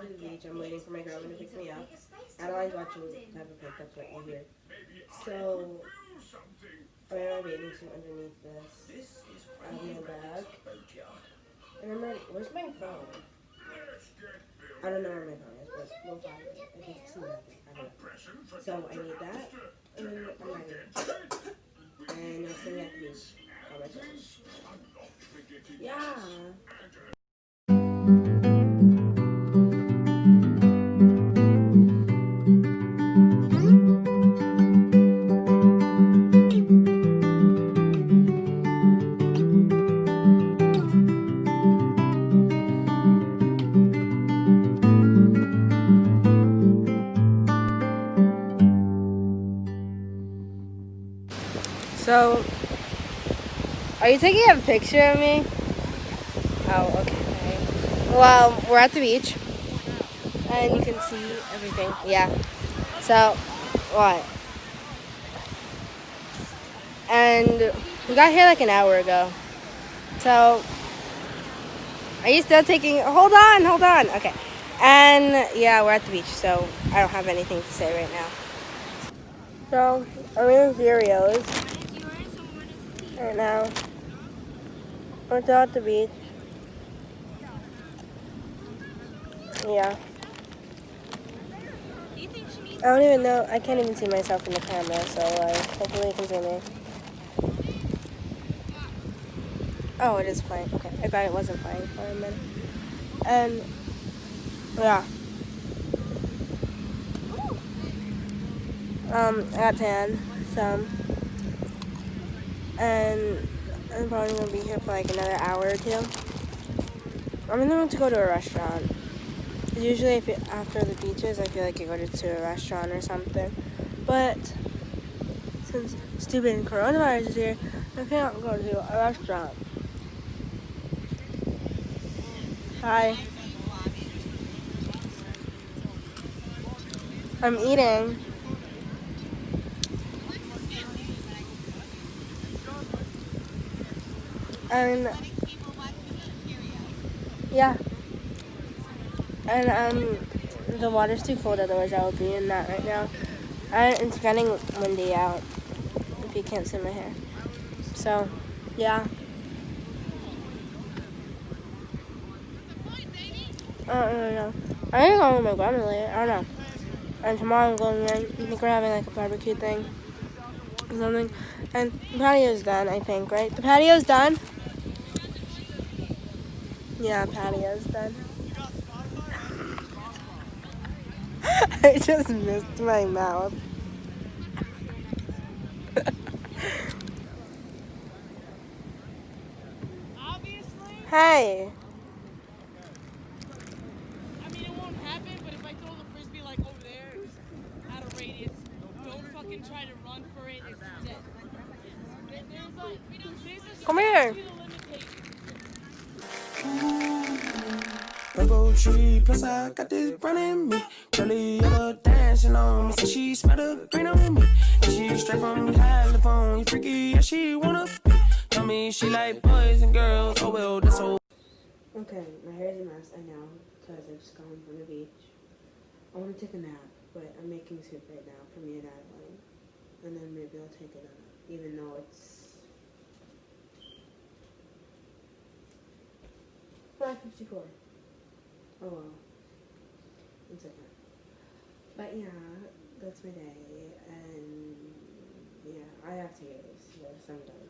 to the beach. I'm waiting for my girlfriend to pick me up. Adeline's watching Peppa Pig. That's what you hear. So I wear my bathing suit underneath this. I have my bag. And I'm ready. Where's my phone? I don't know where my phone is, but we'll find it. I think it's in the bag. I don't know. So I need that. And then I'm ready. And you'll see me at the beach by myself. Yeah. So, are you taking a picture of me? Oh, okay. Well, we're at the beach, and you can see everything. Yeah. So, what? And we got here like an hour ago. So, are you still taking? Hold on. Okay. And yeah, we're at the beach, so I don't have anything to say right now. So, I'm in Zero's right now. We're still at the beach. Yeah. I don't even know. I can't even see myself in the camera, so hopefully you can see me. Oh, it is playing. Okay, I thought it wasn't playing for a minute. And yeah. I got tan, some, and I'm probably gonna be here for like another hour or two. I'm gonna want to go to a restaurant. Usually, after the beaches, I feel like I go to a restaurant or something. But since stupid coronavirus is here, I can't go to a restaurant. Hi. I'm eating. And yeah. And the water's too cold, otherwise I would be in that right now. And it's getting windy out, if you can't see my hair. So, yeah. I don't know. I think I'm with my grandma later. I don't know. And tomorrow I'm going in. I think we're having like a barbecue thing or something. And the patio's done, I think, right? The patio's done? Yeah, patio's done. I just missed my mouth. Hey. I mean, it won't happen, but if I throw the frisbee like over there, at a radius, don't fucking try to run for it. It's dead. There's a Come here. Rainbow tree, plus I got this brown in me. Curly yellow dancing on me. Say she smell the green on me. She straight from California, freaky, yeah, she wanna be. Tell me she like boys and girls, oh well, that's so. Okay, my hair's a mess, I know, because I just got home from the beach. I want to take a nap, but I'm making soup right now for me and Adeline. And then maybe I'll take a nap, even though it's 5:54. Oh well. It's okay. But yeah, that's my day, and yeah, I have to get this, so I'm done.